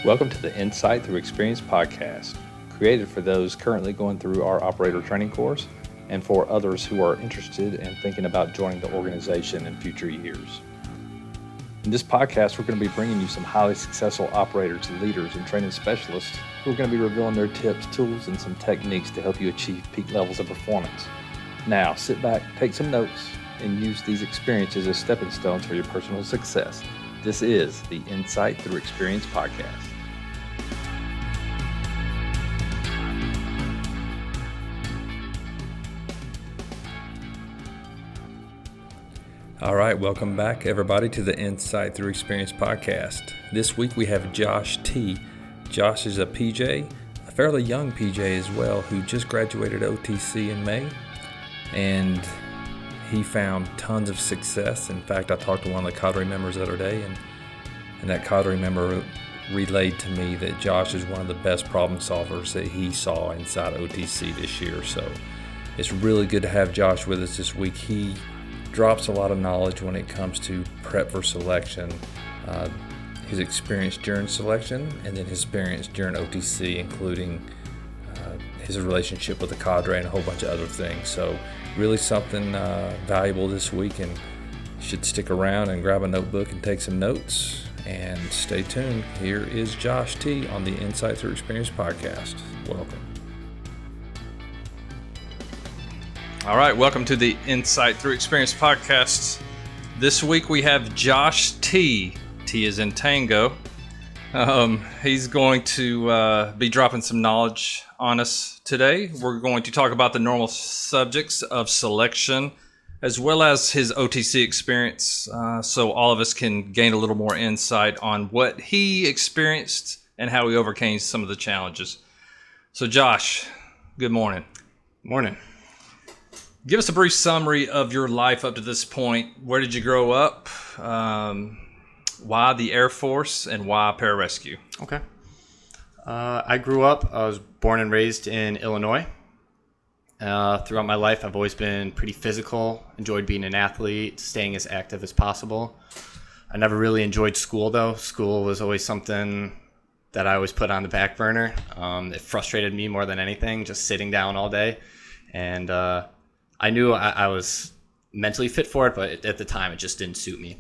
Welcome to the Insight Thru Experience Podcast, created for those currently going through our operator training course and for others who are interested and thinking about joining the organization in future years. In this podcast, we're going to be bringing you some highly successful operators, leaders, and training specialists who are going to be revealing their tips, tools, and some techniques to help you achieve peak levels of performance. Now, sit back, take some notes, and use these experiences as stepping stones for your personal success. This is the Insight Thru Experience Podcast. All right, welcome back, everybody, to the Insight Thru Experience Podcast. This week we have Josh T. Josh is a PJ, a fairly young PJ as well, who just graduated OTC in May, and he found tons of success. In fact, I talked to one of the cadre members the other day, and that cadre member relayed to me that Josh is one of the best problem solvers that he saw inside OTC this year. So it's really good to have Josh with us this week. He drops a lot of knowledge when it comes to prep for selection, his experience during selection, and then his experience during OTC, including his relationship with the cadre and a whole bunch of other things. So really something valuable this week, and you should stick around and grab a notebook and take some notes and stay tuned. Here is Josh T. on the Insight Thru Experience Podcast. Welcome. All right, welcome to the Insight Thru Experience Podcast. This week we have Josh T. T is in Tango. He's going to be dropping some knowledge on us today. We're going to talk about the normal subjects of selection as well as his OTC experience, so all of us can gain a little more insight on what he experienced and how he overcame some of the challenges. So Josh, good morning. Morning. Give us a brief summary of your life up to this point. Where did you grow up? Why the Air Force and why Pararescue? Okay. I grew up, I was born and raised in Illinois. Throughout my life, I've always been pretty physical, enjoyed being an athlete, staying as active as possible. I never really enjoyed school, though. School was always something that I always put on the back burner. It frustrated me more than anything, just sitting down all day. And I knew I was mentally fit for it, but at the time, it just didn't suit me.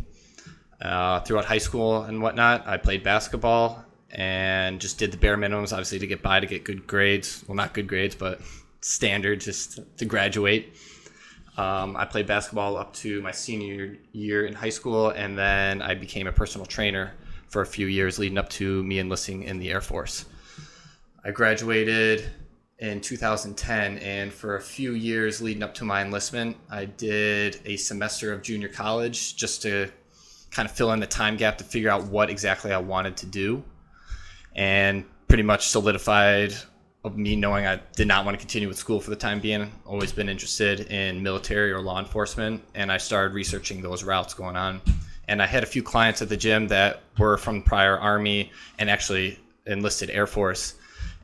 Throughout high school and whatnot, I played basketball and just did the bare minimums, obviously, to get by, to get good grades. Well, not good grades, but standard, just to graduate. I played basketball up to my senior year in high school, and then I became a personal trainer for a few years leading up to me enlisting in the Air Force. I graduated in 2010, and for a few years leading up to my enlistment, I did a semester of junior college just to kind of fill in the time gap to figure out what exactly I wanted to do, and pretty much solidified of me knowing I did not want to continue with school for the time being. Always been interested in military or law enforcement, and I started researching those routes going on. And I had a few clients at the gym that were from prior Army and actually enlisted Air Force,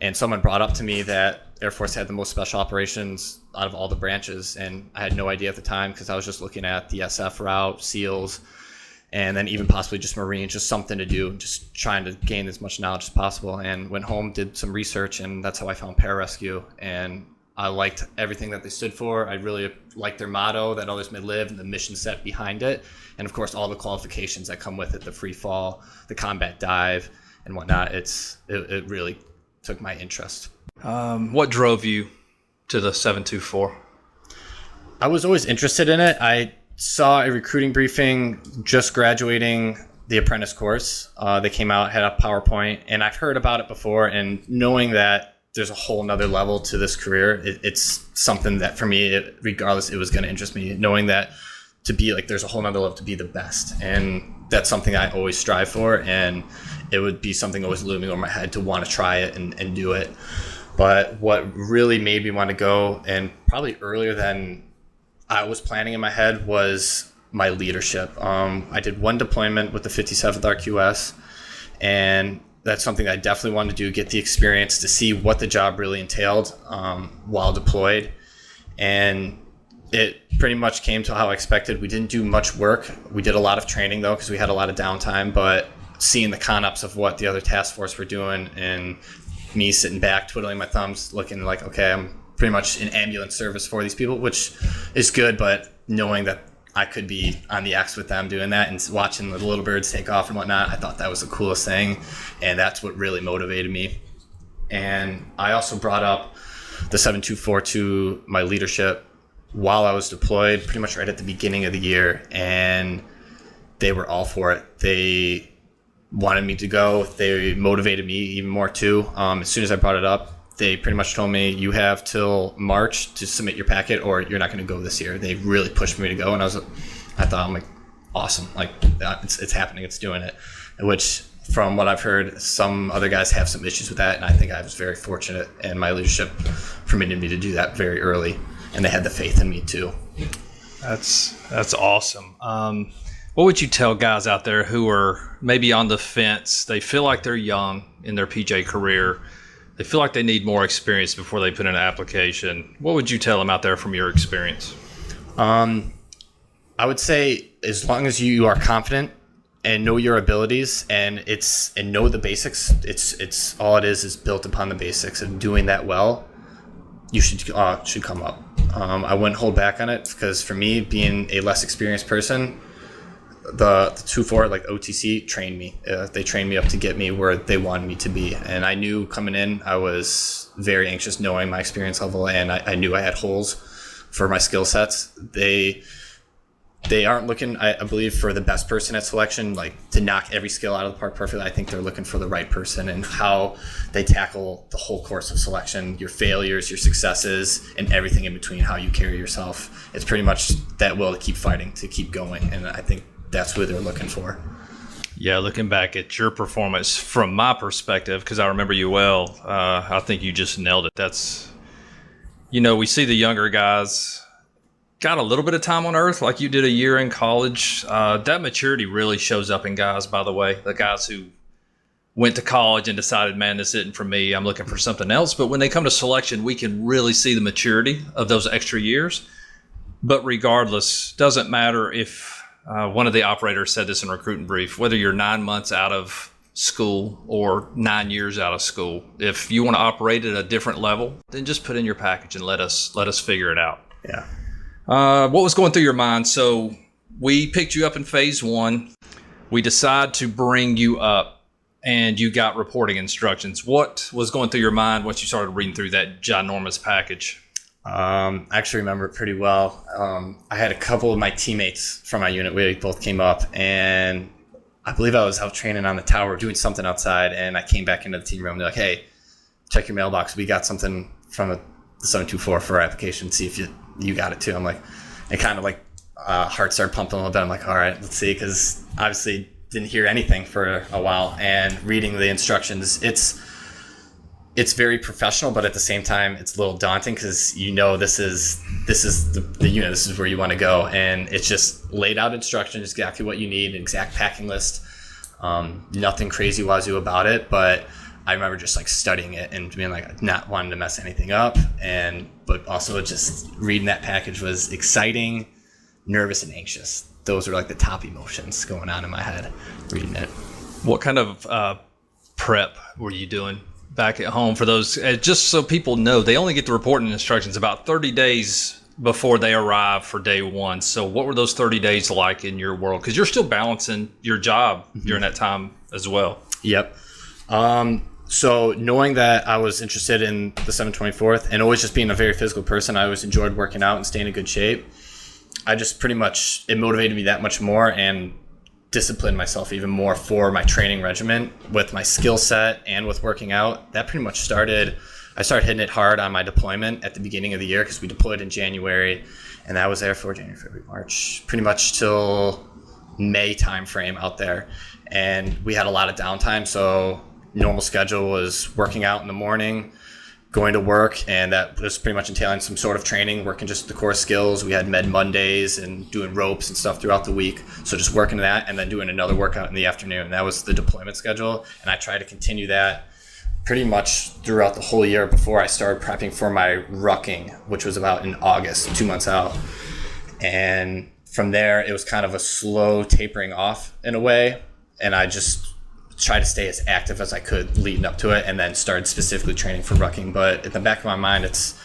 and someone brought up to me that Air Force had the most special operations out of all the branches, and I had no idea at the time because I was just looking at the SF route, SEALs, and then even possibly just Marines, just something to do, just trying to gain as much knowledge as possible. And went home, did some research, and that's how I found Pararescue. And I liked everything that they stood for. I really liked their motto, that others may live, and the mission set behind it. And of course, all the qualifications that come with it, the free fall, the combat dive, and whatnot. It really took my interest. What drove you to the 724? I was always interested in it. I saw a recruiting briefing just graduating the apprentice course. They came out, had a PowerPoint, and I've heard about it before, and knowing that there's a whole nother level to this career, it's something that for me, regardless, it was going to interest me, knowing that to be like, there's a whole nother level to be the best. And that's something I always strive for, and it would be something always looming over my head to want to try it and do it. But what really made me want to go, and probably earlier than I was planning in my head, was my leadership. I did one deployment with the 57th RQS, and that's something I definitely wanted to do, get the experience to see what the job really entailed while deployed. And it pretty much came to how I expected. We didn't do much work. We did a lot of training, though, because we had a lot of downtime, but seeing the con-ups of what the other task force were doing, and me sitting back, twiddling my thumbs, looking like, okay, I'm pretty much in ambulance service for these people, which is good, but knowing that I could be on the X with them doing that and watching the little birds take off and whatnot, I thought that was the coolest thing, and that's what really motivated me. And I also brought up the 724 to my leadership while I was deployed, pretty much right at the beginning of the year, and they were all for it. They wanted me to go. They motivated me even more too. As soon as I brought it up, they pretty much told me, you have till March to submit your packet or you're not going to go this year. They really pushed me to go, and I thought, I'm like, awesome. Like, it's happening. It's doing it. Which, from what I've heard, some other guys have some issues with that, and I think I was very fortunate, and my leadership permitted me to do that very early, and they had the faith in me too. That's awesome. What would you tell guys out there who are maybe on the fence? They feel like they're young in their PJ career. They feel like they need more experience before they put in an application. What would you tell them out there from your experience? I would say, as long as you are confident and know your abilities and know the basics, it's all it is built upon the basics, and doing that well, you should come up. I wouldn't hold back on it, because for me, being a less experienced person, the 2-4, like OTC, trained me. They trained me up to get me where they wanted me to be. And I knew coming in, I was very anxious knowing my experience level, and I knew I had holes for my skill sets. They aren't looking, I believe, for the best person at selection, like to knock every skill out of the park perfectly. I think they're looking for the right person and how they tackle the whole course of selection, your failures, your successes, and everything in between, how you carry yourself. It's pretty much that will to keep fighting, to keep going. And I think that's what they're looking for. Yeah, looking back at your performance from my perspective, because I remember you well, I think you just nailed it. That's, we see the younger guys got a little bit of time on earth, like you did a year in college. That maturity really shows up in guys, by the way, the guys who went to college and decided, man, this isn't for me, I'm looking for something else. But when they come to selection, we can really see the maturity of those extra years. But regardless, doesn't matter if one of the operators said this in recruiting brief, whether you're 9 months out of school or 9 years out of school, if you want to operate at a different level, then just put in your package and let us figure it out. Yeah. What was going through your mind? So we picked you up in phase 1. We decide to bring you up, and you got reporting instructions. What was going through your mind once you started reading through that ginormous package? I actually remember it pretty well. I had a couple of my teammates from my unit. We both came up, and I believe I was out training on the tower doing something outside, and I came back into the team room. They're like, hey, check your mailbox. We got something from the 724 for our application. See if you got it too. I'm like, it kind of like heart started pumping a little bit. I'm like, all right, let's see, because obviously didn't hear anything for a while. And reading the instructions, it's very professional, but at the same time, it's a little daunting, because this is the unit. This is where you want to go, and it's just laid out instructions, exactly what you need, an exact packing list. Nothing crazy wazoo about it, but I remember just like studying it and being like not wanting to mess anything up, but also just reading that package was exciting, nervous, and anxious. Those were like the top emotions going on in my head reading it. What kind of prep were you doing back at home for those? Just so people know, they only get the reporting instructions about 30 days before they arrive for day 1. So what were those 30 days like in your world? Because you're still balancing your job during that time as well. Yep. So knowing that I was interested in the 724th and always just being a very physical person, I always enjoyed working out and staying in good shape. I just pretty much, it motivated me that much more and disciplined myself even more for my training regimen with my skill set and with working out. That pretty much I started hitting it hard on my deployment at the beginning of the year, because we deployed in January, and I was there for January, February, March, pretty much till May timeframe out there. And we had a lot of downtime, so normal schedule was working out in the morning, going to work, and that was pretty much entailing some sort of training, working just the core skills. We had med Mondays and doing ropes and stuff throughout the week. So just working that and then doing another workout in the afternoon. That was the deployment schedule. And I tried to continue that pretty much throughout the whole year before I started prepping for my rucking, which was about in August, 2 months out. And from there, it was kind of a slow tapering off in a way. And I just try to stay as active as I could leading up to it, and then started specifically training for rucking. But at the back of my mind, it's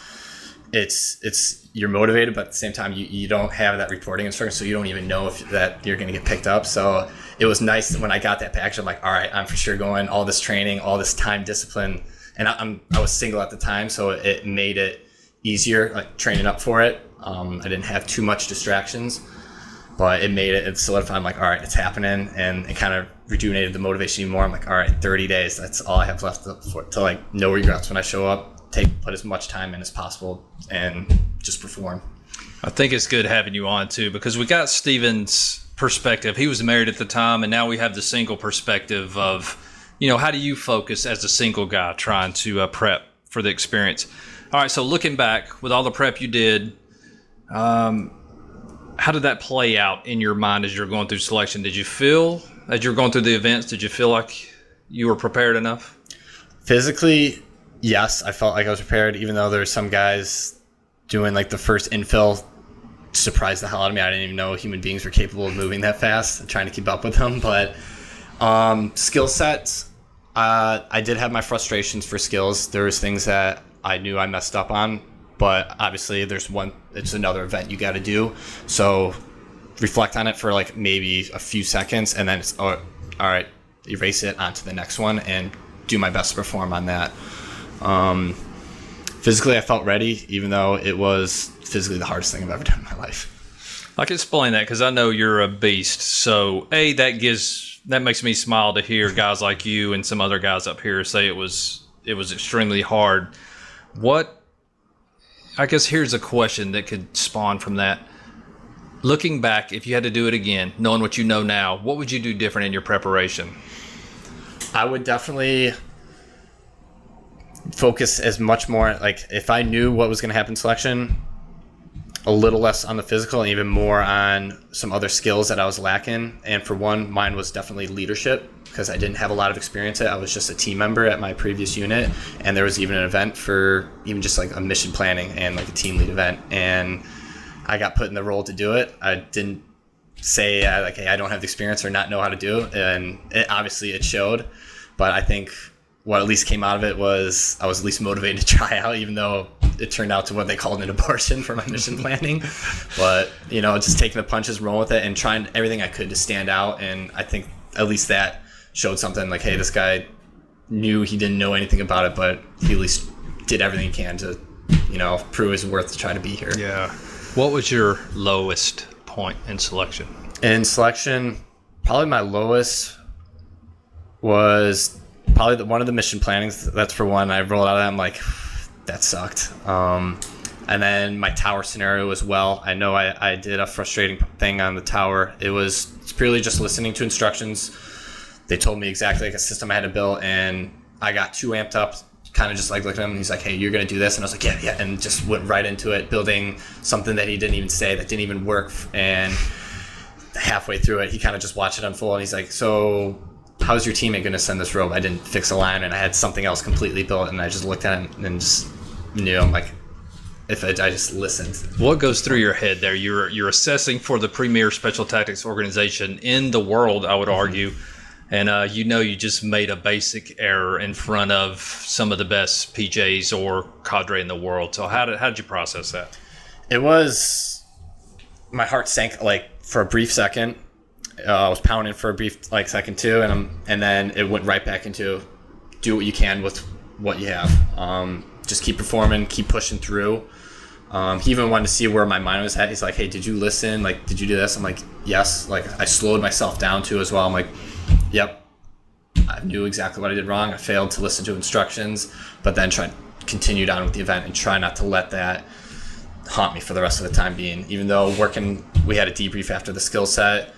you're motivated, but at the same time, you don't have that reporting instruction, so you don't even know if that you're going to get picked up. So it was nice that when I got that package, I'm like, all right, I'm for sure going. All this training, all this time discipline, and I was single at the time, so it made it easier, like training up for it. I didn't have too much distractions, but it solidified. I'm like, all right, it's happening, and it kind of rejuvenated the motivation even more. I'm like, all right, 30 days, that's all I have left to like no regrets when I show up. Put as much time in as possible and just perform. I think it's good having you on too, because we got Steven's perspective. He was married at the time, and now we have the single perspective of, how do you focus as a single guy trying to prep for the experience? All right, so looking back with all the prep you did, how did that play out in your mind as you're going through selection? Did you feel, as you're going through the events, did you feel like you were prepared enough? Physically, yes, I felt like I was prepared, even though there were some guys doing like the first infill, surprised the hell out of me. I didn't even know human beings were capable of moving that fast and trying to keep up with them. But skill sets, I did have my frustrations for skills. There was things that I knew I messed up on, but obviously it's another event you got to do. So reflect on it for like maybe a few seconds, and then it's, all right, erase it onto the next one and do my best to perform on that. Physically, I felt ready, even though it was physically the hardest thing I've ever done in my life. I can explain that because I know you're a beast. So, that makes me smile to hear guys like you and some other guys up here say it was extremely hard. I guess here's a question that could spawn from that. Looking back, if you had to do it again, knowing what you know now, what would you do different in your preparation? I would definitely focus as much more, like if I knew what was going to happen in selection, a little less on the physical and even more on some other skills that I was lacking. And for one, mine was definitely leadership, because I didn't have a lot of experience at it. I was just a team member at my previous unit, and there was even an event for even just like a mission planning and like a team lead event, and I got put in the role to do it. I didn't say hey, I don't have the experience or not know how to do it, and it showed. But I think what at least came out of it was I was at least motivated to try out, even though it turned out to what they called an abortion for my mission planning. But, just taking the punches, rolling with it, and trying everything I could to stand out. And I think at least that showed something like, hey, this guy knew he didn't know anything about it, but he at least did everything he can to, prove his worth to try to be here. Yeah. What was your lowest point in selection? In selection, probably my lowest was probably one of the mission plannings. That's for one. I rolled out of that, I'm like, that sucked. And then my tower scenario as well. I know I did a frustrating thing on the tower. It's purely just listening to instructions. They told me exactly like a system I had to build, and I got too amped up, kind of just like looking at him. He's like, hey, you're going to do this. And I was like, yeah. And just went right into it, building something that he didn't even say, that didn't even work. And halfway through it, he kind of just watched it unfold. And he's like, so how's your teammate going to send this rope? I didn't fix a line, and I had something else completely built, and I just looked at him and just knew. I'm like, if I just listened. What goes through your head there? You're assessing for the premier special tactics organization in the world, I would argue, and you just made a basic error in front of some of the best PJs or cadre in the world. So how did you process that? It was, my heart sank like for a brief second. I was pounding for a brief second too, and then it went right back into do what you can with what you have. Just keep performing, keep pushing through. He even wanted to see where my mind was at. He's like, hey, did you listen? Like, did you do this? I'm like, yes. Like, I slowed myself down too as well. I'm like, yep, I knew exactly what I did wrong. I failed to listen to instructions, but then continued on with the event and try not to let that haunt me for the rest of the time being. Even though we had a debrief after the skill set,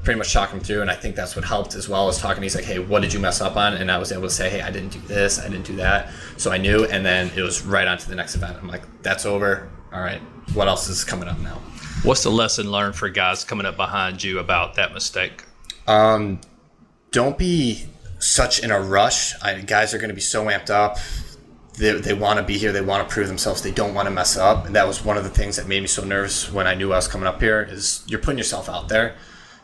pretty much talk him through, and I think that's what helped as well as talking. He's like, hey, what did you mess up on? And I was able to say, hey, I didn't do this, I didn't do that. So I knew, and then it was right on to the next event. I'm like, that's over. All right, what else is coming up now? What's the lesson learned for guys coming up behind you about that mistake? Don't be such in a rush. Guys are going to be so amped up. They want to be here. They want to prove themselves. They don't want to mess up. And that was one of the things that made me so nervous when I knew I was coming up here, is you're putting yourself out there.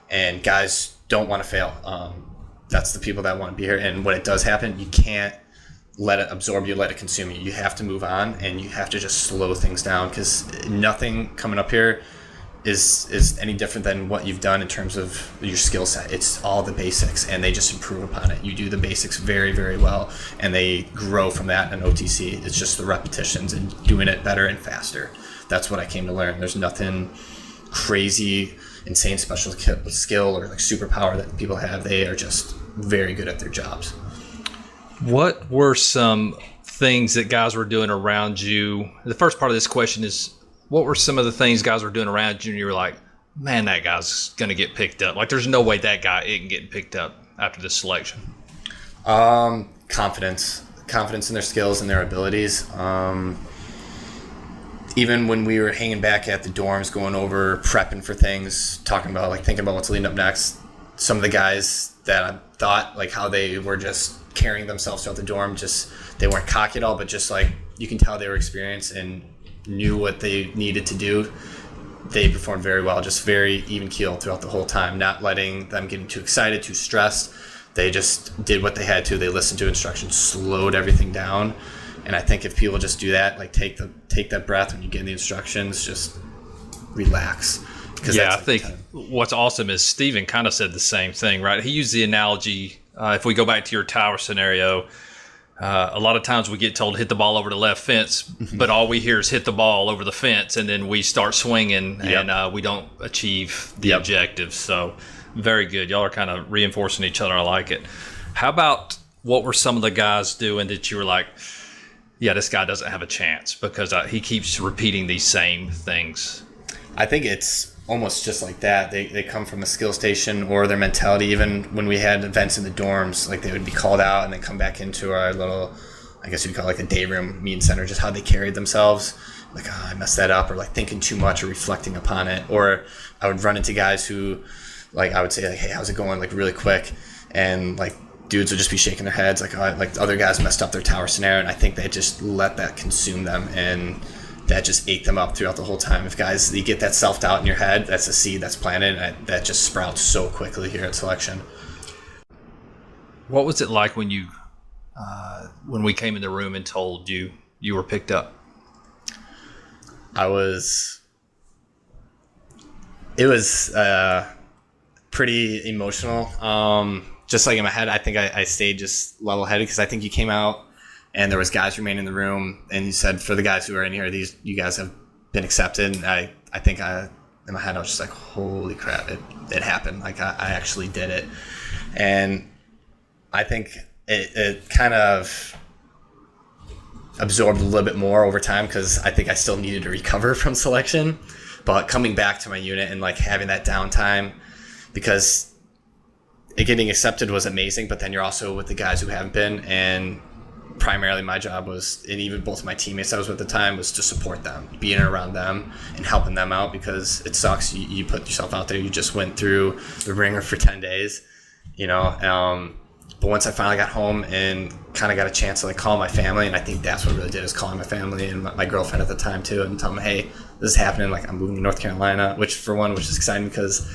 And guys don't want to fail. that's the people that want to be here. And when it does happen, you can't let it absorb you, let it consume you. You have to move on, and you have to just slow things down, because nothing coming up here is any different than what you've done in terms of your skill set. It's all the basics, and they just improve upon it. You do the basics very, very well, and they grow from that in OTC. It's just the repetitions and doing it better and faster. That's what I came to learn. There's nothing crazy, insane special skill or like superpower that people have. They are just very good at their jobs. What were some things that guys were doing around you? The first part of this question is, what were some of the things guys were doing around you and you were like, man, that guy's going to get picked up? Like, there's no way that guy isn't getting picked up after this selection. Confidence in their skills and their abilities. Even when we were hanging back at the dorms, going over, prepping for things, talking about, like, thinking about what's leading up next, some of the guys that I thought, like, how they were just carrying themselves throughout the dorm, just, they weren't cocky at all, but just, like, you can tell they were experienced and knew what they needed to do. They performed very well, just very even keel throughout the whole time, not letting them get too excited, too stressed. They just did what they had to. They listened to instructions, slowed everything down. And I think if people just do that, like take that breath when you get the instructions, just relax. Yeah, I think what's awesome is Steven kind of said the same thing, right? He used the analogy, if we go back to your tower scenario, a lot of times we get told to hit the ball over the left fence, but all we hear is hit the ball over the fence, and then we start swinging, and we don't achieve the objective. So very good. Y'all are kind of reinforcing each other. I like it. How about what were some of the guys doing that you were like, yeah, this guy doesn't have a chance because he keeps repeating these same things? I think it's almost just like that. They come from a skill station, or their mentality. Even when we had events in the dorms, like they would be called out and then come back into our little, I guess you'd call it like the day room meeting center, just how they carried themselves. Like, oh, I messed that up, or like thinking too much or reflecting upon it. Or I would run into guys who, like, I would say, like, hey, how's it going? Like really quick. And like dudes would just be shaking their heads like, oh, like the other guys messed up their tower scenario. And I think they just let that consume them, and that just ate them up throughout the whole time. If guys, you get that self-doubt in your head, that's a seed that's planted, and that just sprouts so quickly here at selection. What was it like when you, when we came in the room and told you you were picked up? It was pretty emotional. Just like in my head, I think I stayed just level-headed, because I think you came out and there was guys remaining in the room, and you said, for the guys who are in here, you guys have been accepted. And I think in my head I was just like, holy crap, it happened. Like I actually did it. And I think it kind of absorbed a little bit more over time, because I think I still needed to recover from selection. But coming back to my unit and like having that downtime, because getting accepted was amazing, but then you're also with the guys who haven't been, and primarily my job was, and even both my teammates I was with at the time, was to support them, being around them and helping them out, because it sucks. You put yourself out there. You just went through the ringer for 10 days, you know. But once I finally got home and kind of got a chance to like call my family, and I think that's what really did, is calling my family and my girlfriend at the time too, and tell them, hey, this is happening. Like, I'm moving to North Carolina, which is exciting, because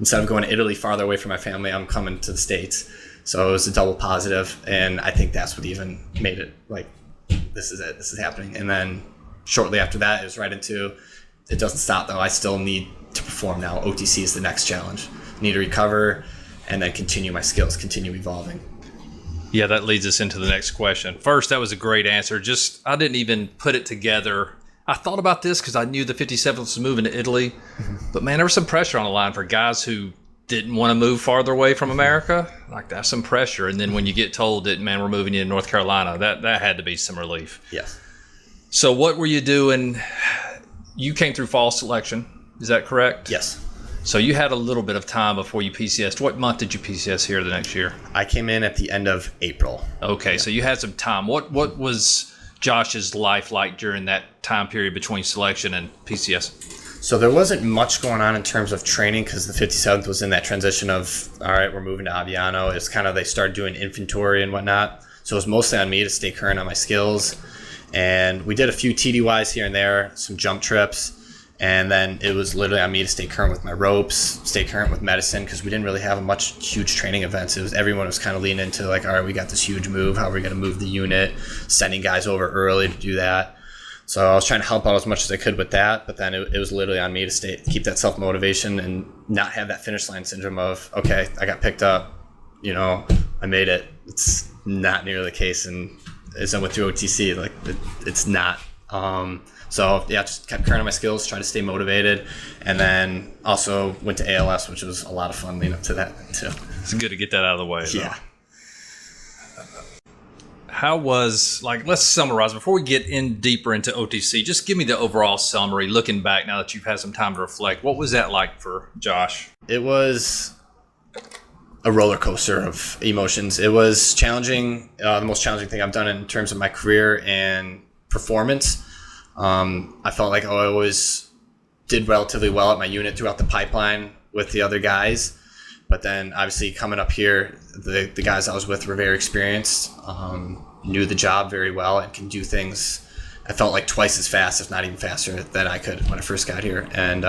instead of going to Italy farther away from my family, I'm coming to the States. So it was a double positive, and I think that's what even made it like, this is it, this is happening. And then shortly after that, it was right into, it doesn't stop though. I still need to perform now. OTC is the next challenge. I need to recover and then continue my skills, continue evolving. Yeah, that leads us into the next question. First, that was a great answer. I didn't even put it together. I thought about this because I knew the 57th was moving to Italy, but man, there was some pressure on the line for guys who didn't want to move farther away from America. Like, that's some pressure. And then when you get told that, man, we're moving you to North Carolina, that had to be some relief. Yes. So what were you doing? You came through fall selection. Is that correct? Yes. So you had a little bit of time before you PCS'd. What month did you PCS here the next year? I came in at the end of April. Okay, yeah. So you had some time. What was Josh's life like during that time period between selection and PCS? So there wasn't much going on in terms of training, because the 57th was in that transition of, all right, we're moving to Aviano. It's kind of, they started doing inventory and whatnot. So it was mostly on me to stay current on my skills. And we did a few TDYs here and there, some jump trips. And then it was literally on me to stay current with my ropes, stay current with medicine, because we didn't really have huge training events. Everyone was kind of leaning into like, all right, we got this huge move. How are we going to move the unit? Sending guys over early to do that. So I was trying to help out as much as I could with that. But then it was literally on me to keep that self-motivation and not have that finish line syndrome of, okay, I got picked up, I made it. It's not nearly the case. And as I went through OTC, like it's not. So yeah, just kept current on my skills, tried to stay motivated, and then also went to ALS, which was a lot of fun leading up to that too. It's good to get that out of the way. Yeah. How was, let's summarize before we get in deeper into OTC, just give me the overall summary looking back now that you've had some time to reflect. What was that like for Josh? It was a roller coaster of emotions. It was challenging, the most challenging thing I've done in terms of my career and performance. I felt like I always did relatively well at my unit throughout the pipeline with the other guys. But then obviously coming up here, the guys I was with were very experienced, knew the job very well, and can do things, I felt like twice as fast, if not even faster, than I could when I first got here. And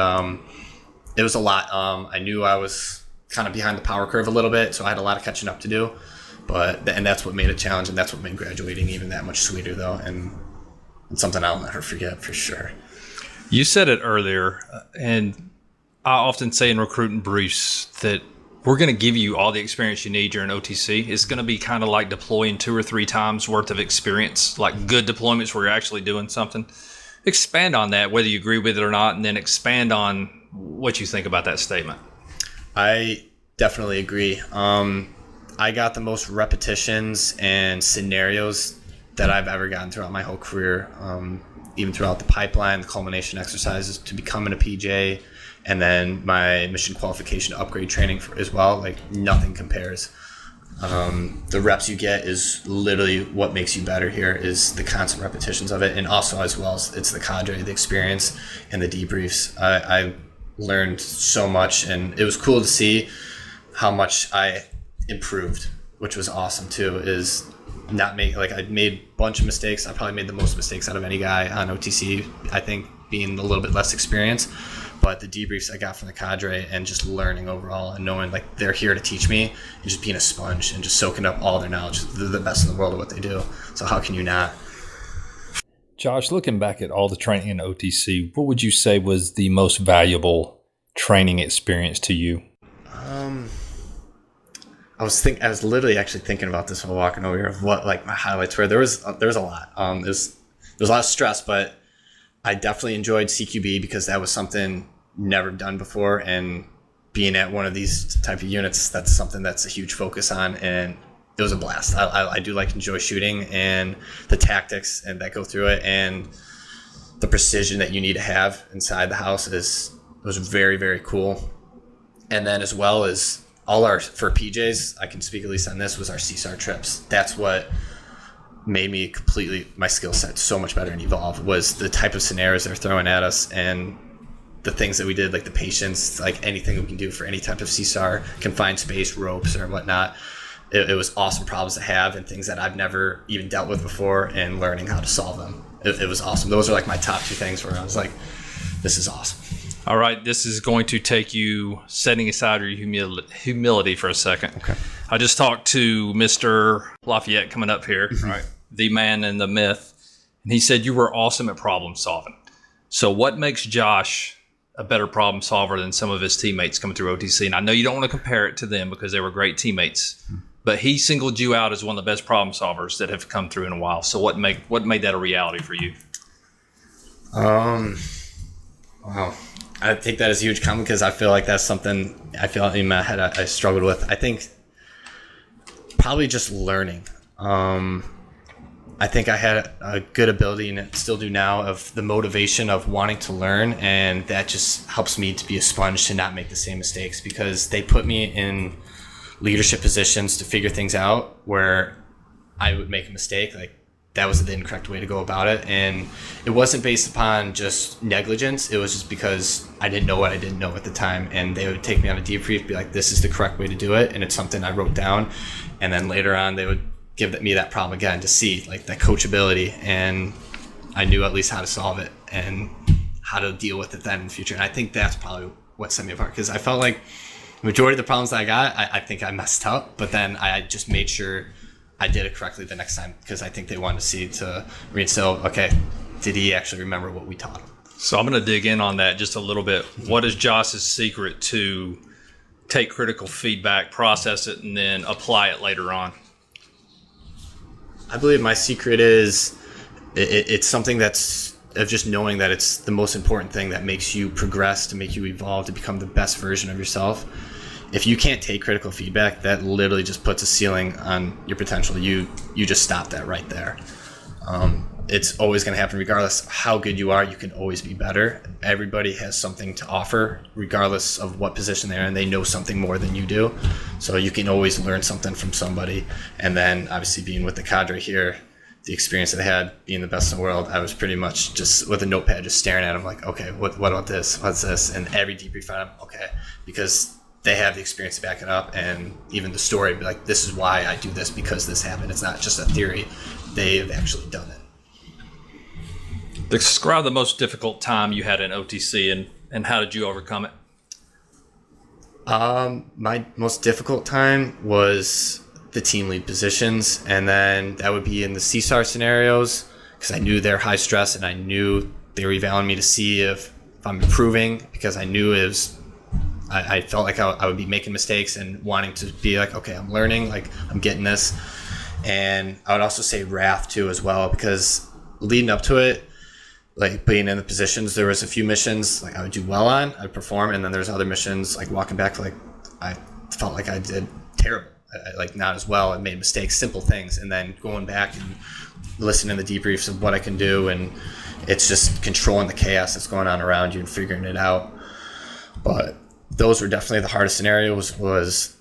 it was a lot. I knew I was kind of behind the power curve a little bit, so I had a lot of catching up to do. And that's what made it challenging, and that's what made graduating even that much sweeter, though. And it's something I'll never forget for sure. You said it earlier, and I often say in recruiting briefs that we're going to give you all the experience you need during OTC. It's going to be kind of like deploying 2 or 3 times worth of experience, like good deployments where you're actually doing something. Expand on that, whether you agree with it or not, and then expand on what you think about that statement. I definitely agree. I got the most repetitions and scenarios that I've ever gotten throughout my whole career, even throughout the pipeline, the culmination exercises to becoming a PJ, and then my mission qualification to upgrade training as well. Like nothing compares. The reps you get is literally what makes you better here, is the constant repetitions of it, and also as well as it's the cadre, the experience, and the debriefs. I learned so much, and it was cool to see how much I improved, which was awesome too. Is not make I made a bunch of mistakes. I probably made the most mistakes out of any guy on OTC, I think, being a little bit less experienced. But the debriefs I got from the cadre and just learning overall and knowing like they're here to teach me and just being a sponge and just soaking up all their knowledge. They're the best in the world at what they do. So how can you not? Josh, looking back at all the training in OTC, what would you say was the most valuable training experience to you? I was literally actually thinking about this while walking over here of what like my highlights were. There was a lot. There's a lot of stress, but I definitely enjoyed CQB because that was something never done before, and being at one of these type of units, that's something that's a huge focus on, and it was a blast. I do enjoy shooting and the tactics and that go through it, and the precision that you need to have inside the house was very, very cool. And then as well as for PJs, I can speak at least on this, was our CSAR trips. That's what made me my skill set so much better and evolve, was the type of scenarios they're throwing at us and the things that we did, like the patience, like anything we can do for any type of CSAR, confined space, ropes or whatnot. It was awesome problems to have and things that I've never even dealt with before, and learning how to solve them. It was awesome. Those are like my top 2 things where I was like, this is awesome. All right, this is going to take you setting aside your humility for a second. Okay. I just talked to Mr. Lafayette coming up here, right? The man and the myth, and he said you were awesome at problem solving. So what makes Josh a better problem solver than some of his teammates coming through OTC? And I know you don't want to compare it to them because they were great teammates, but he singled you out as one of the best problem solvers that have come through in a while. So what made that a reality for you? Wow. I take that as a huge compliment because I feel like that's something I feel in my head I struggled with. I think probably just learning. I think I had a good ability, and still do now, of the motivation of wanting to learn, and that just helps me to be a sponge to not make the same mistakes, because they put me in leadership positions to figure things out where I would make a mistake. Like, that was the incorrect way to go about it, and it wasn't based upon just negligence. It was just because I didn't know what I didn't know at the time, and they would take me on a debrief, be like, this is the correct way to do it, and it's something I wrote down, and then later on they would give me that problem again to see like that coachability, and I knew at least how to solve it and how to deal with it then in the future. And I think that's probably what set me apart, because I felt like the majority of the problems that I got, I think I messed up, but then I just made sure I did it correctly the next time, because I think they wanted to reinstill, okay, did he actually remember what we taught him? So I'm going to dig in on that just a little bit. What is Josh's secret to take critical feedback, process it, and then apply it later on? I believe my secret is it's something that's of just knowing that it's the most important thing that makes you progress, to make you evolve, to become the best version of yourself. If you can't take critical feedback, that literally just puts a ceiling on your potential. You just stop that right there. It's always going to happen regardless of how good you are. You can always be better. Everybody has something to offer regardless of what position they're in. They know something more than you do. So you can always learn something from somebody. And then obviously being with the cadre here, the experience that I had being the best in the world, I was pretty much just with a notepad just staring at them like, okay, what about this? What's this? And every debrief on them, okay, because they have the experience to back it up, and even the story, be like, this is why I do this, because this happened. It's not just a theory. They've actually done it. Describe the most difficult time you had in OTC, and how did you overcome it? My most difficult time was the team lead positions, and then that would be in the CSAR scenarios, because I knew they're high stress, and I knew they were evaluating me to see if I'm improving, because I knew it was, I felt like I would be making mistakes and wanting to be like, okay, I'm learning, like I'm getting this. And I would also say RAF too as well, because leading up to it, like being in the positions, there was a few missions like I would do well on, I'd perform, and then there's other missions like walking back, like I felt like I did terrible, like not as well. I made mistakes, simple things, and then going back and listening to the debriefs of what I can do, and it's just controlling the chaos that's going on around you and figuring it out. But those were definitely the hardest scenarios, was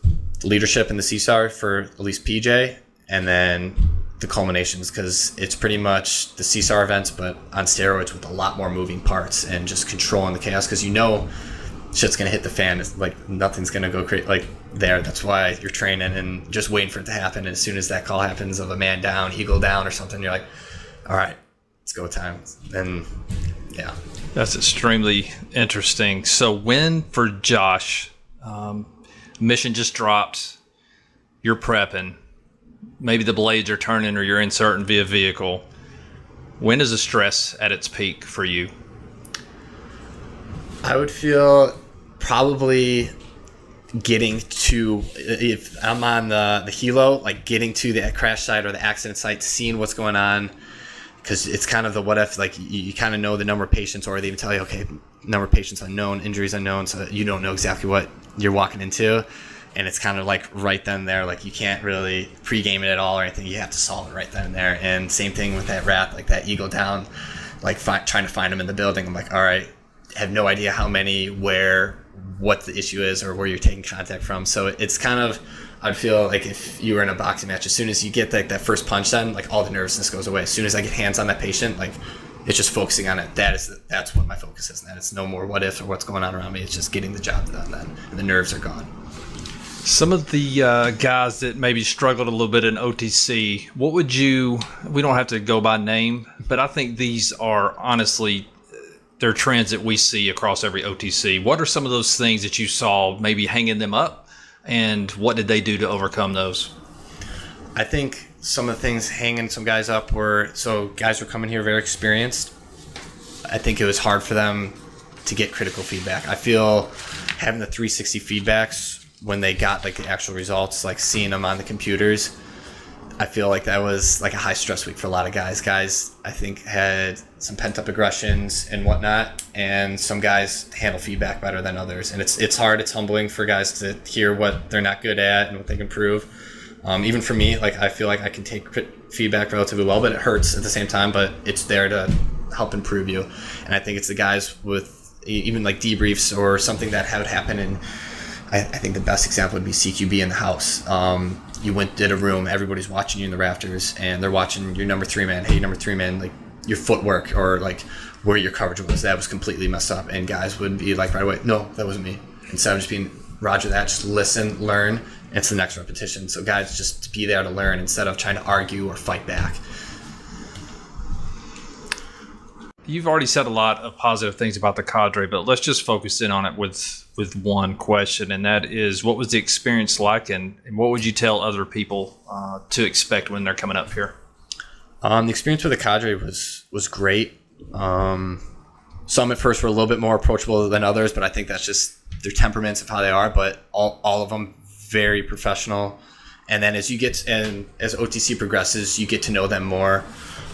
leadership in the CSAR for at least PJ, and then the culminations, because it's pretty much the CSAR events but on steroids with a lot more moving parts and just controlling the chaos, because you know shit's gonna hit the fan. It's like nothing's gonna go crazy like there. That's why you're training and just waiting for it to happen. And as soon as that call happens of a man down, eagle down or something, you're like, all right, it's go time. And yeah, that's extremely interesting. So when, for Josh, mission just dropped, you're prepping, maybe the blades are turning or you're inserting via vehicle, when is the stress at its peak for you? I would feel probably getting to, if I'm on the helo, like getting to the crash site or the accident site, seeing what's going on, because it's kind of the what if, like you kind of know the number of patients, or they even tell you, okay, number of patients unknown, injuries unknown, so you don't know exactly what you're walking into. And it's kind of like right then and there, like you can't really pregame it at all or anything. You have to solve it right then and there. And same thing with that rat, like that eagle down, like trying to find them in the building. I'm like, all right, have no idea how many, where, what the issue is, or where you're taking contact from. So it's kind of, I'd feel like if you were in a boxing match, as soon as you get that first punch done, like all the nervousness goes away. As soon as I get hands on that patient, like it's just focusing on it. That's what my focus is. And it's no more what if or what's going on around me. It's just getting the job done then, and the nerves are gone. Some of the guys that maybe struggled a little bit in OTC, what would you, we don't have to go by name, but I think these are honestly, they're trends that we see across every OTC. What are some of those things that you saw maybe hanging them up, and what did they do to overcome those? I think some of the things hanging some guys up were, so guys were coming here very experienced. I think it was hard for them to get critical feedback. I feel having the 360 feedbacks when they got like the actual results, like seeing them on the computers, I feel like that was like a high stress week for a lot of guys. Guys, I think, had some pent up aggressions and whatnot, and some guys handle feedback better than others. And it's hard, it's humbling for guys to hear what they're not good at and what they can improve. Even for me, like I feel like I can take feedback relatively well, but it hurts at the same time, but it's there to help improve you. And I think it's the guys with even like debriefs or something that had happen, and I think the best example would be CQB in the house. You did a room, everybody's watching you in the rafters, and they're watching your number 3 man. Hey, number 3 man, like your footwork or like where your coverage was, that was completely messed up. And guys would be like right away, no, that wasn't me. Instead of just being, roger that, just listen, learn, and it's the next repetition. So guys, just be there to learn instead of trying to argue or fight back. You've already said a lot of positive things about the cadre, but let's just focus in on it with one question, and that is, what was the experience like, and what would you tell other people to expect when they're coming up here? The experience with the cadre was great. Some at first were a little bit more approachable than others, but I think that's just their temperaments of how they are. But all of them very professional. And then as OTC progresses, you get to know them more.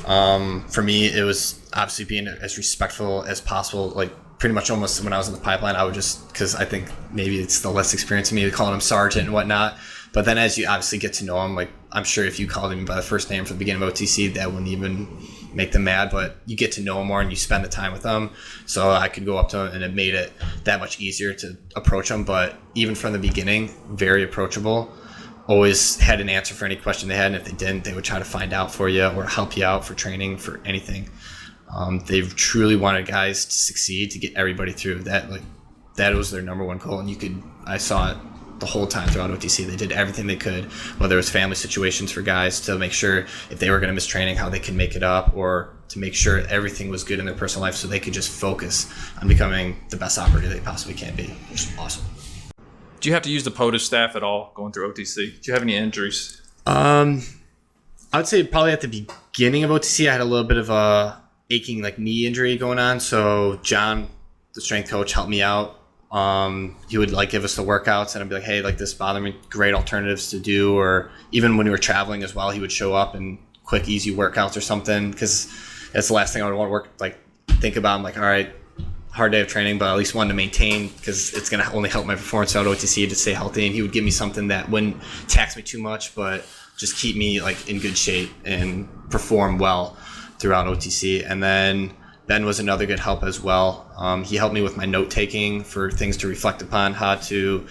For me, it was obviously being as respectful as possible. Like pretty much almost when I was in the pipeline, I would just, because I think maybe it's the less experience of me calling him sergeant and whatnot. But then as you obviously get to know him, like I'm sure if you called him by the first name from the beginning of OTC, that wouldn't even make them mad. But you get to know him more and you spend the time with them. So I could go up to him and it made it that much easier to approach him. But even from the beginning, very approachable. Always had an answer for any question they had, and if they didn't, they would try to find out for you or help you out for training, for anything. They truly wanted guys to succeed, to get everybody through. That was their number one goal, and I saw it the whole time throughout OTC. They did everything they could, whether it was family situations for guys to make sure if they were going to miss training, how they could make it up, or to make sure everything was good in their personal life so they could just focus on becoming the best operator they possibly can be, which is awesome. Do you have to use the POTFF staff at all going through OTC? Do you have any injuries? I would say probably at the beginning of OTC, I had a little bit of a aching knee injury going on. So John, the strength coach, helped me out. He would give us the workouts, and I'd be like, hey, this bothered me. Great alternatives to do. Or even when we were traveling as well, he would show up and quick, easy workouts or something, because that's the last thing I would want to think about. I'm like, all right, hard day of training, but at least one to maintain, because it's going to only help my performance out OTC to stay healthy. And he would give me something that wouldn't tax me too much, but just keep me in good shape and perform well throughout OTC. And then Ben was another good help as well. He helped me with my note taking for things to reflect upon, how to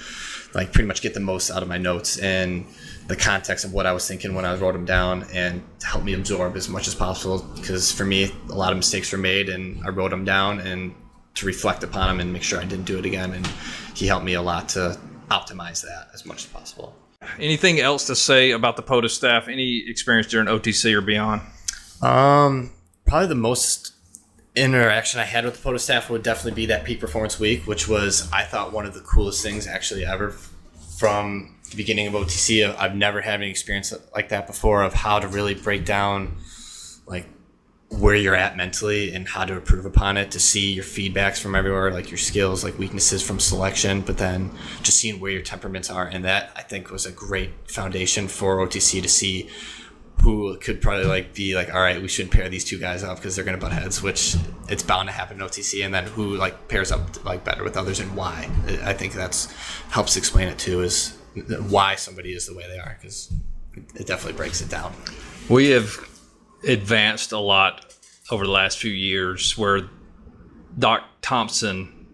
pretty much get the most out of my notes and the context of what I was thinking when I wrote them down, and to help me absorb as much as possible, because for me, a lot of mistakes were made and I wrote them down, and to reflect upon them and make sure I didn't do it again. And he helped me a lot to optimize that as much as possible. Anything else to say about the POTFF staff? Any experience during OTC or beyond? Probably the most interaction I had with the POTFF staff would definitely be that peak performance week, which was, I thought, one of the coolest things actually ever from the beginning of OTC. I've never had any experience like that before, of how to really break down where you're at mentally and how to improve upon it, to see your feedbacks from everywhere, your skills, weaknesses from selection, but then just seeing where your temperaments are. And that, I think, was a great foundation for OTC, to see who could probably be all right, we should pair these two guys up because they're going to butt heads, which it's bound to happen in OTC. And then who pairs up better with others, and why. I think that's helps explain it too, is why somebody is the way they are, because it definitely breaks it down. We have advanced a lot over the last few years, where Doc Thompson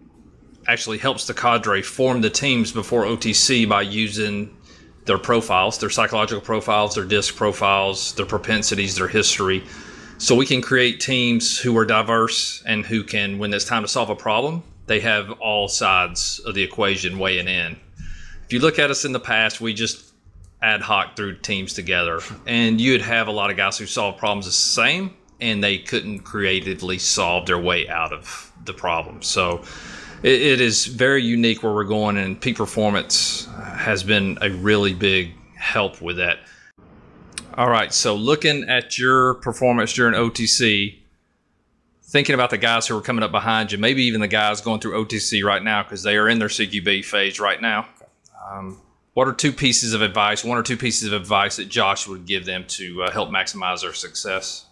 actually helps the cadre form the teams before OTC by using their profiles, their psychological profiles, their DISC profiles, their propensities, their history. So we can create teams who are diverse and who can, when it's time to solve a problem, they have all sides of the equation weighing in. If you look at us in the past, we just ad hoc threw teams together, and you'd have a lot of guys who solve problems the same, and they couldn't creatively solve their way out of the problem. So it is very unique where we're going, and peak performance has been a really big help with that. All right, so looking at your performance during OTC, thinking about the guys who are coming up behind you, maybe even the guys going through OTC right now, because they are in their CQB phase right now. What are one or two pieces of advice that Josh would give them to help maximize their success?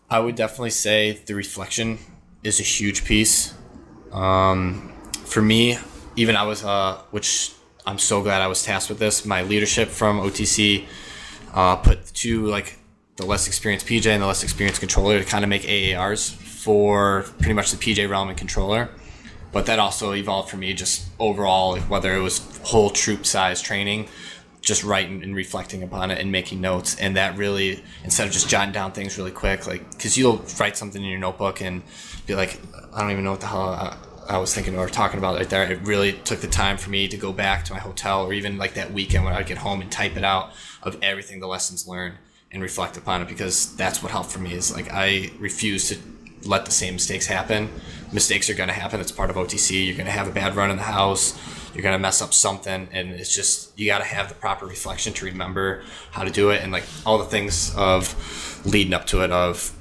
I would definitely say the reflection is a huge piece. For me, even I was, which I'm so glad I was tasked with this, my leadership from OTC put the less experienced PJ and the less experienced controller to kind of make AARs for pretty much the PJ realm and controller. But that also evolved for me just overall, whether it was whole troop size training, just writing and reflecting upon it and making notes. And that really, instead of just jotting down things really quick, because you'll write something in your notebook and be like, I don't even know what the hell I was thinking or talking about right there. It really took the time for me to go back to my hotel, or even that weekend when I'd get home, and type it out of everything, the lessons learned, and reflect upon it, because that's what helped for me. Is I refuse to let the same mistakes happen. Mistakes are going to happen. It's part of OTC. You're going to have a bad run in the house. You're going to mess up something. And it's just, you got to have the proper reflection to remember how to do it. And like all the things of leading up to it, of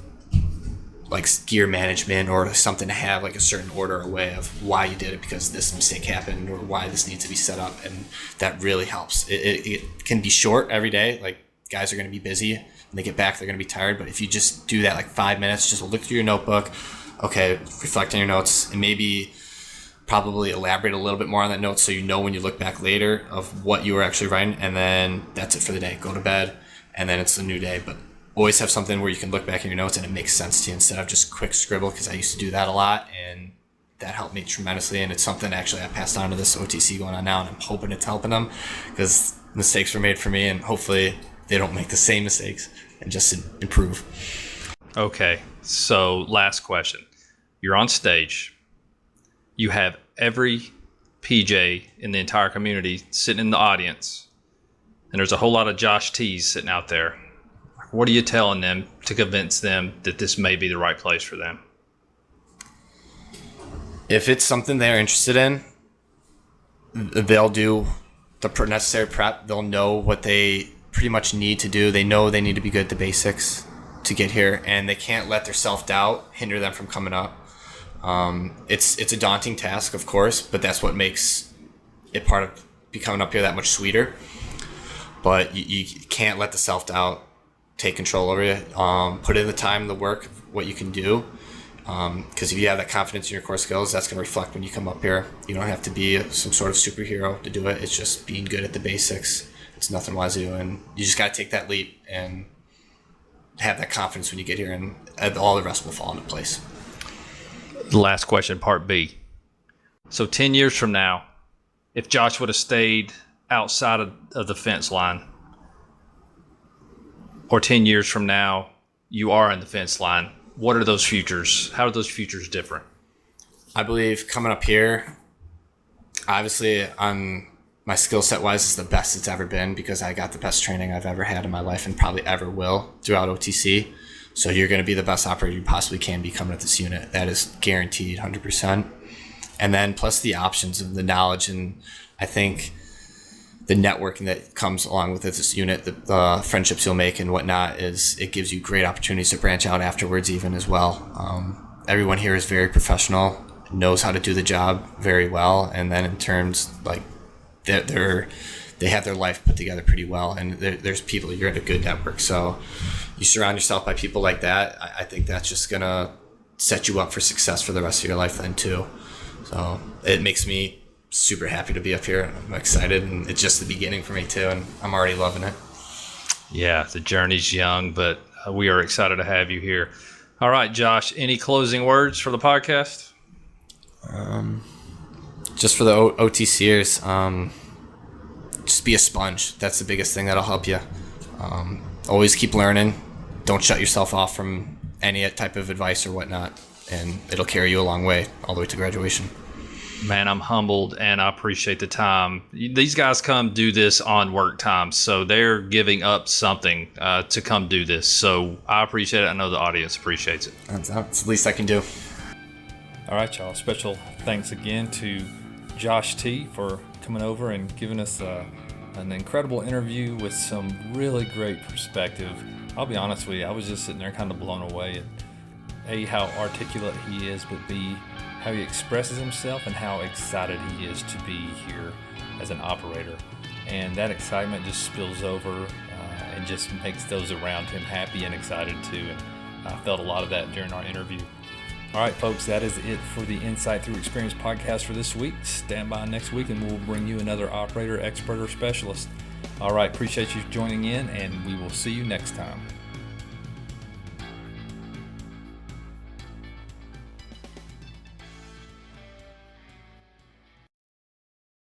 like gear management or something, to have like a certain order or way of why you did it, because this mistake happened or why this needs to be set up. And that really helps. It can be short every day. Like guys are going to be busy. When they get back, they're going to be tired. But if you just do that like 5 minutes, just look through your notebook, okay, reflect on your notes, and maybe probably elaborate a little bit more on that note so you know when you look back later of what you were actually writing, and then that's it for the day. Go to bed, and then it's a new day. But always have something where you can look back in your notes and it makes sense to you instead of just quick scribble, because I used to do that a lot, and that helped me tremendously. And it's something actually I passed on to this OTC going on now, and I'm hoping it's helping them, because mistakes were made for me, and hopefully they don't make the same mistakes and just improve. Okay, so last question. You're on stage. You have every PJ in the entire community sitting in the audience, and there's a whole lot of Josh T's sitting out there. What are you telling them to convince them that this may be the right place for them? If it's something they're interested in, they'll do the necessary prep. They'll know what they pretty much need to do. They know they need to be good at the basics to get here, and they can't let their self-doubt hinder them from coming up. It's a daunting task, of course, but that's what makes it part of becoming up here that much sweeter. But you can't let the self-doubt take control over you. Put in the time, the work, what you can do. Because if you have that confidence in your core skills, that's going to reflect when you come up here. You don't have to be some sort of superhero to do it. It's just being good at the basics. It's nothing wise to do, and you just got to take that leap and have that confidence when you get here, and all the rest will fall into place. Last question, part B. So 10 years from now, if Josh would have stayed outside of the fence line, or 10 years from now, you are in the fence line, what are those futures? How are those futures different? I believe coming up here, obviously on my skill set wise, is the best it's ever been, because I got the best training I've ever had in my life and probably ever will throughout OTC. So you're going to be the best operator you possibly can be coming at this unit. That is guaranteed 100%. And then plus the options of the knowledge, and I think the networking that comes along with this unit, the friendships you'll make and whatnot, is it gives you great opportunities to branch out afterwards even as well. Everyone here is very professional, knows how to do the job very well. And then in terms like they have their life put together pretty well, and there's people, you're in a good network. So you surround yourself by people like that. I think that's just going to set you up for success for the rest of your life then too. So it makes me super happy to be up here. I'm excited, and it's just the beginning for me too, and I'm already loving it. Yeah, the journey's young, but we are excited to have you here. All right, Josh, any closing words for the podcast? Just for the OTCers, just be a sponge. That's the biggest thing that'll help you. Always keep learning. Don't shut yourself off from any type of advice or whatnot, and it'll carry you a long way, all the way to graduation. Man, I'm humbled, and I appreciate the time. These guys come do this on work time, so they're giving up something to come do this. So I appreciate it. I know the audience appreciates it. That's the least I can do. All right, y'all. Special thanks again to Josh T for coming over and giving us an incredible interview with some really great perspective. I'll be honest with you, I was just sitting there kind of blown away at A, how articulate he is, but B, how he expresses himself and how excited he is to be here as an operator. And that excitement just spills over and just makes those around him happy and excited too. And I felt a lot of that during our interview. All right, folks, that is it for the Insight Thru Experience podcast for this week. Stand by next week and we'll bring you another operator, expert, or specialist. All right, appreciate you joining in, and we will see you next time.